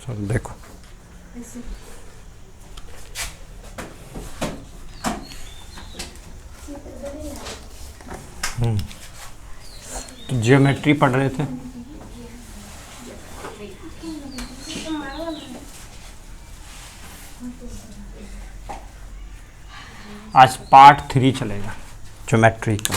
चलो देखो, तो ज्योमेट्री पढ़ रहे थे। आज पार्ट 3 चलेगा ज्योमेट्री का।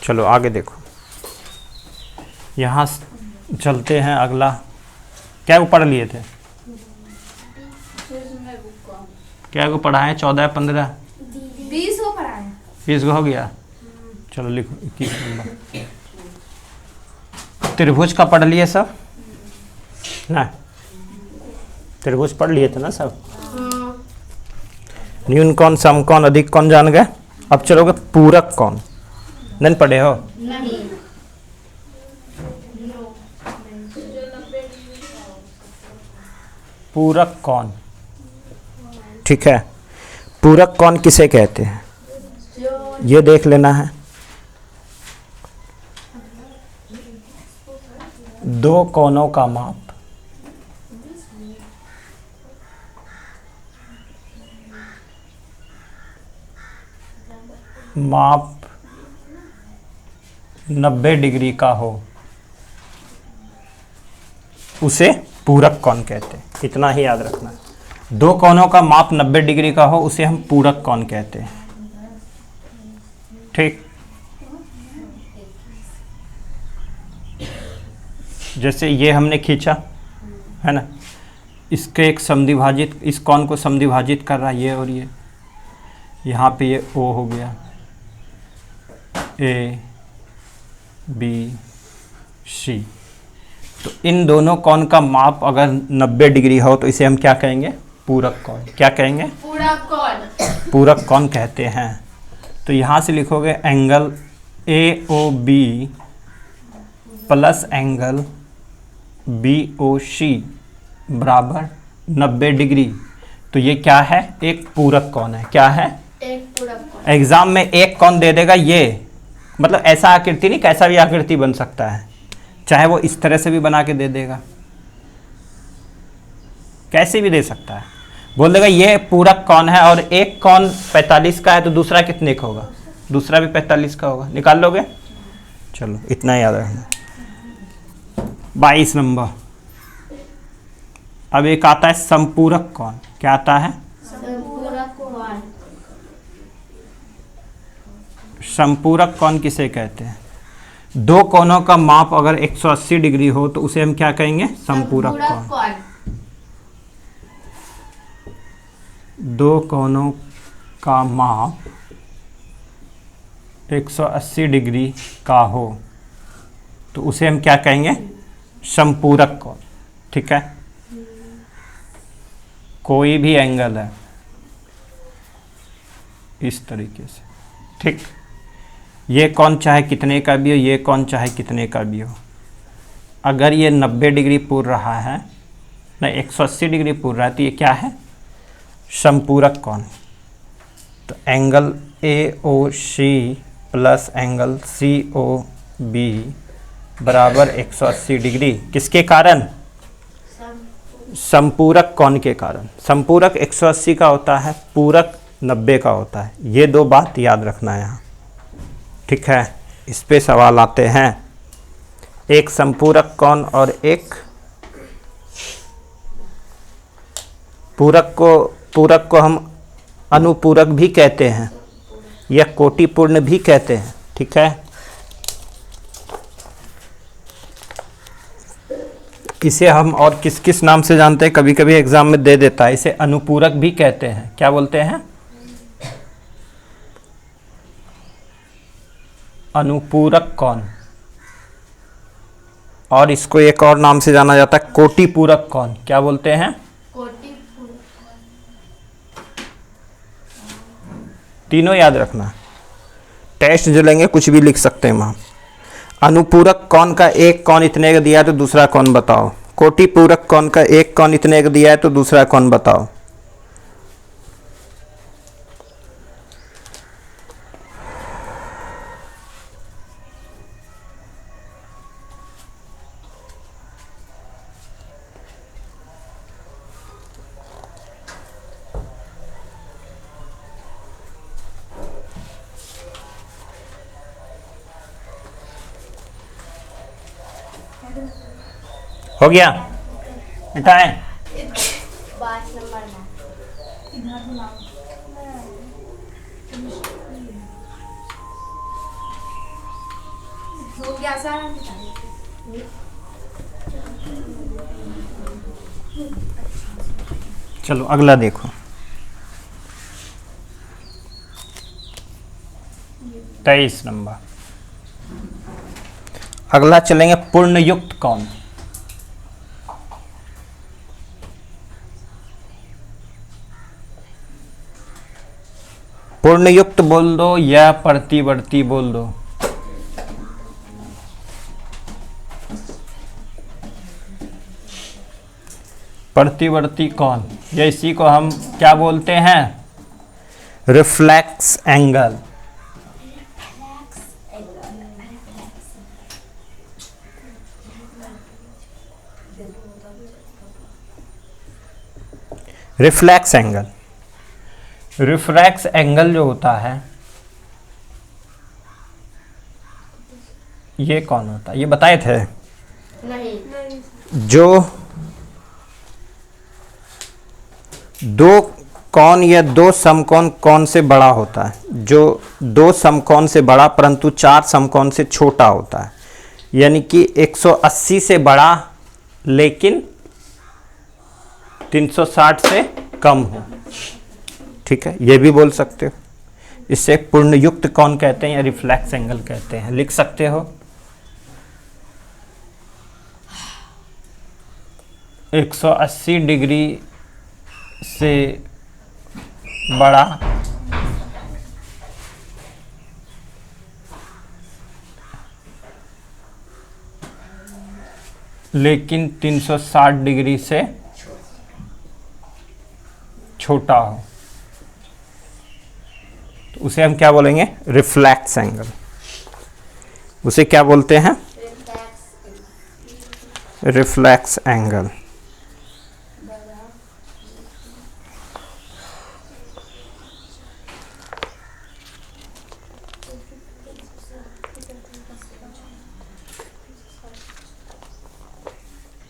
चलो आगे देखो, यहाँ चलते हैं अगला। क्या को पढ़ लिए थे? क्या को पढ़ा है? 14, 15, 20 को पढ़ा है। 20 को हो गया। चलो लिखो 21 नंबर। त्रिभुज का पढ़ लिए सब ना? त्रिभुज पढ़ लिए थे ना सब? न्यून कौन, सम कौन, अधिक कौन जान गए। अब चलोगे पूरक कौन। नहीं पढ़े हो? नहीं। पूरक कौन, ठीक है। पूरक कौन किसे कहते हैं ये देख लेना है। दो कोनों का माप माप 90 डिग्री का हो उसे पूरक कौन कहते हैं। इतना ही याद रखना। दो कोनों का माप 90 डिग्री का हो उसे हम पूरक कौन कहते हैं, ठीक। जैसे ये हमने खींचा है ना, इसके एक समद्विभाजित, इस कोण को समद्विभाजित कर रहा है ये और ये। यहाँ पे ये ओ हो गया, ए बी सी। तो इन दोनों कोण का माप अगर 90 डिग्री हो तो इसे हम क्या कहेंगे? पूरक कोण। क्या कहेंगे? पूरक कोण। पूरक कोण कहते हैं। तो यहाँ से लिखोगे angle A O B plus angle B O C बराबर 90 डिग्री। तो ये क्या है? एक पूरक कोण है। क्या है? एक पूरक कोण। एग्जाम में एक कोण दे देगा ये, मतलब ऐसा आकृति नहीं, कैसा भी आकृति बन सकता है, चाहे वो इस तरह से भी बना के दे देगा, कैसे भी दे सकता है। बोल देगा ये पूरक कोण है और एक कोण 45 का है तो दूसरा कितने का होगा? दूसरा भी 45 का होगा। निकाल लोगे? चलो इतना याद रखना। 22 नंबर। अब एक आता है समपूरक कोण। क्या आता है? समपूरक कोण। समपूरक कोण किसे कहते हैं? दो कोणों का माप अगर 180 डिग्री हो तो उसे हम क्या कहेंगे? समपूरक कोण। दो कोणों का माप 180 डिग्री का हो तो उसे हम क्या कहेंगे? समपूरक कोण, ठीक है। कोई भी एंगल है इस तरीके से, ठीक। ये कोण चाहे कितने का भी हो, ये कोण चाहे कितने का भी हो, अगर ये 90 डिग्री पूर रहा है ना, 180 डिग्री पूर रहा है तो ये क्या है? समपूरक कोण। तो angle A O C plus angle C O B बराबर 180 डिग्री। किसके कारण? समपूरक कोण के कारण। समपूरक 180 का होता है, पूरक 90 का होता है। ये दो बात याद रखना है यहाँ, ठीक है। इस पे सवाल आते हैं। एक समपूरक कोण और एक पूरक को हम अनुपूरक भी कहते हैं या कोटिपूर्ण भी कहते हैं, ठीक है। इसे हम और किस किस नाम से जानते हैं? कभी कभी एग्जाम में दे देता है, इसे अनुपूरक भी कहते हैं। क्या बोलते हैं? अनुपूरक कोण। और इसको एक और नाम से जाना जाता है कोटिपूरक कोण। क्या बोलते हैं? तीनों याद रखना। टेस्ट जो लेंगे कुछ भी लिख सकते हैं वहाँ। अनुपूरक कोण का एक कोण इतने का दिया है तो दूसरा कोण बताओ। कोटिपूरक कोण का एक कोण इतने का दिया है तो दूसरा कोण बताओ। हो गया, मिटाएं। 5 नंबर में हो गया सारा मिटा। चलो अगला देखो, 23 नंबर। अगला चलेंगे पूर्ण युक्त कौन। पूर्ण युक्त बोल दो या प्रतिवर्ती बोल दो। प्रतिवर्ती कौन, या इसी को हम क्या बोलते हैं, reflex angle. Reflex angle, reflex angle जो होता है ये कौन होता है, ये बताए थे नहीं। जो दो कौन या दो समकोण कौन से बड़ा होता है, जो दो समकोण से बड़ा परंतु चार समकोण से छोटा होता है, यानी कि 180 से बड़ा लेकिन 360 से कम हो। ठीक है, ये भी बोल सकते हो। इसे पूर्ण युक्त कौन कहते हैं या रिफ्लेक्स एंगल कहते हैं, लिख सकते हो। 180 डिग्री से बड़ा लेकिन 360 डिग्री से छोटा हो, तो उसे हम क्या बोलेंगे, रिफ्लेक्स एंगल। उसे क्या बोलते हैं, रिफ्लेक्स एंगल।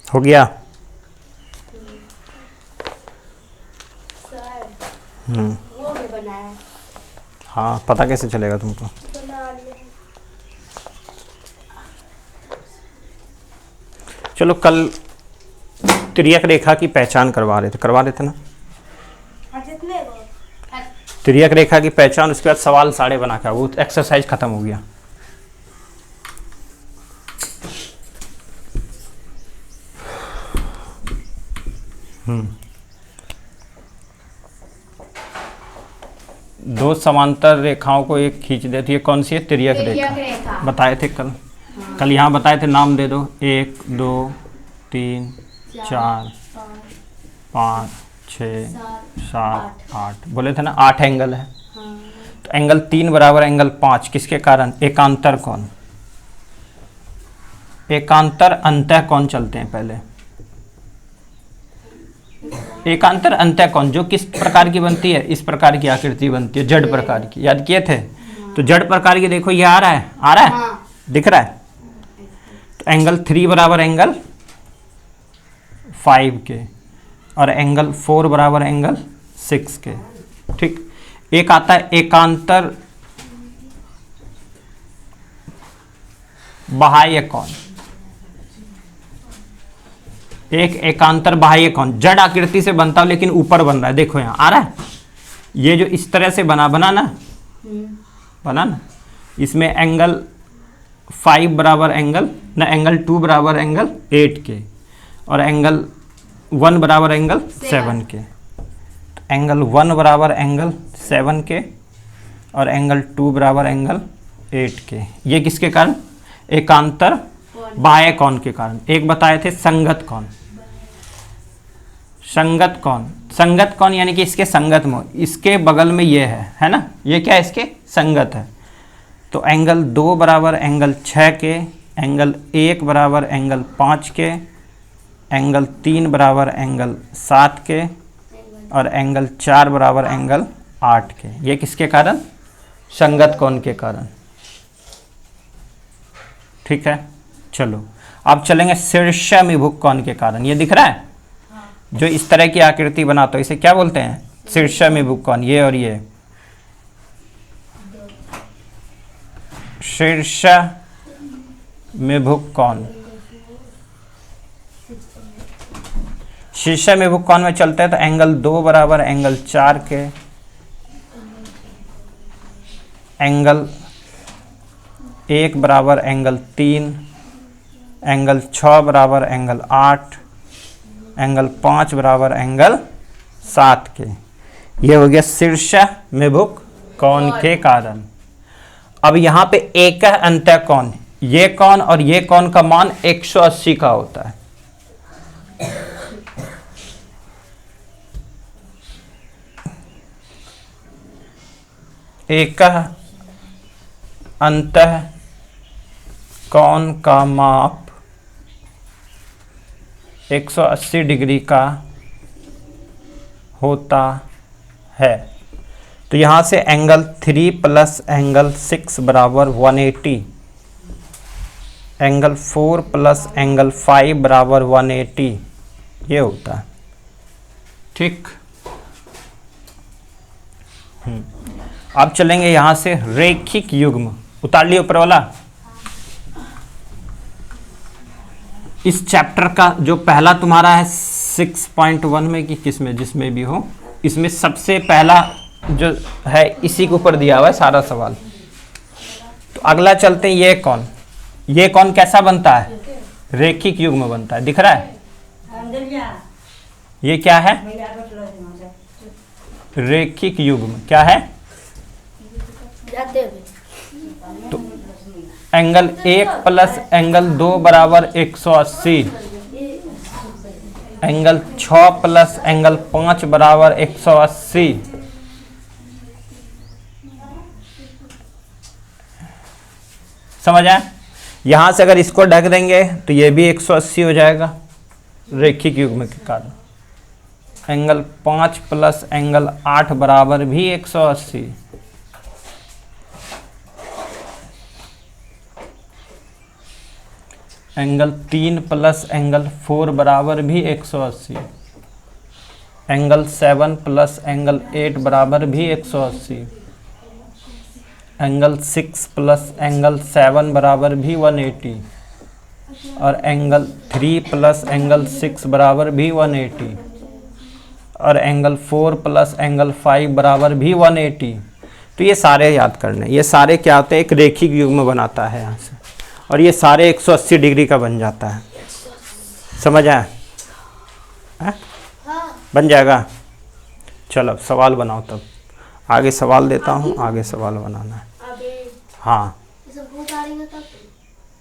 हो गया। वो भी बनाया। हाँ, पता कैसे चलेगा तुमको। चलो कल तिर्यक रेखा की पहचान करवा रहे थे ना। तिर्यक रेखा की पहचान, उसके बाद सवाल सारे बना के, वो एक्सरसाइज खत्म हो गया। दो समांतर रेखाओं को एक खींच देती है, कौन सी है, तिर्यक रेखा। बताए थे कल। हाँ। कल यहाँ बताए थे, नाम दे दो, 1 2 3 4 5 6 7 8, बोले थे ना 8 एंगल है। हाँ। तो एंगल 3 बराबर एंगल 5 किसके कारण, एकांतर कौन। एकांतर अंतः कौन चलते हैं पहले। एकांतर अंतः कौन जो किस प्रकार की बनती है, इस प्रकार की आकृति बनती है, जड़ प्रकार की, याद किए थे। तो जड़ प्रकार की देखो, ये आ रहा है, हाँ। दिख रहा है। तो एंगल 3 बराबर एंगल 5 के, और एंगल 4 बराबर एंगल 6 के। ठीक, एक आता है एकांतर बाह्य कौन। एक एकांतर बाह्य कौन जड़ आकृति से बनता हो लेकिन ऊपर बन रहा है, देखो यहाँ आ रहा है, ये जो इस तरह से बना ना, इसमें एंगल 5 बराबर एंगल 2 बराबर एंगल 8 के, और एंगल 1 बराबर एंगल 7 के। एंगल 1 बराबर एंगल 7 के, और एंगल 2 बराबर एंगल 8 के। ये किसके कारण, एकांतर बाह्य कौन के कारण। एक बताए थे संगत कौन। संगत कौन, संगत कौन यानी कि इसके संगत में, इसके बगल में ये है ना, ये क्या है, इसके संगत है। तो एंगल 2 बराबर एंगल 6 के, एंगल 1 बराबर एंगल 5 के, एंगल 3 बराबर एंगल 7 के, और एंगल 4 बराबर एंगल 8 के। ये किसके कारण, संगत कौन के कारण। ठीक है, चलो अब चलेंगे शीर्षाभिमुख कोण के कारण। ये दिख रहा है जो इस तरह की आकृति बनाता है इसे क्या बोलते हैं? शीर्षाभिमुख कोण। ये और ये शीर्षाभिमुख कोण। शीर्षाभिमुख कोण में चलते हैं तो एंगल 2 बराबर एंगल 4 के, एंगल 1 बराबर एंगल 3, एंगल 6 बराबर एंगल 8, एंगल 5 बराबर एंगल 7 के। ये हो गया शीर्षाभिमुख कोण के कारण। अब यहाँ पे एक अंतः कोण, ये कोण और ये कोण का मान 180 का होता है। एक अंतः कोण का माप 180 डिग्री का होता है। तो यहाँ से एंगल 3 प्लस एंगल 6 बराबर 180, एंगल 4 प्लस एंगल 5 बराबर 180 ये होता है। ठीक। अब चलेंगे यहाँ से रैखिक युग्म। उतार लियो ऊपर वाला। इस चैप्टर का जो पहला तुम्हारा है 6.1 में कि किस में जिसमें भी हो, इसमें सबसे पहला जो है इसी के ऊपर दिया हुआ है सारा सवाल। तो अगला चलते हैं ये कौन, ये कौन कैसा बनता है? रैखिक युग्म बनता है। दिख रहा है? ये क्या है? रैखिक युग्म क्या है? तो एंगल 1 प्लस एंगल 2 बराबर 180, एंगल 6 प्लस एंगल 5 बराबर 180, समझ आया? यहां से अगर इसको ढक देंगे तो ये भी 180 हो जाएगा रैखिक युग्म के कारण। एंगल 5 प्लस एंगल 8 बराबर भी 180, एंगल 3 प्लस एंगल 4 बराबर भी 180, एंगल 7 प्लस एंगल 8 बराबर भी 180, एंगल 6 प्लस एंगल 7 बराबर भी 180 और एंगल 3 प्लस एंगल 6 बराबर भी 180 और एंगल 4 प्लस एंगल 5 बराबर भी 180। तो ये सारे याद करने, ये सारे क्या होते हैं? एक रैखिक युग्म बनाता है यहाँ से, और ये सारे 180 डिग्री का बन जाता है। समझ आया? बन जाएगा। चलो सवाल बनाओ, तब आगे सवाल देता हूँ, आगे सवाल बनाना है। हाँ ये सब हो जाएगा तब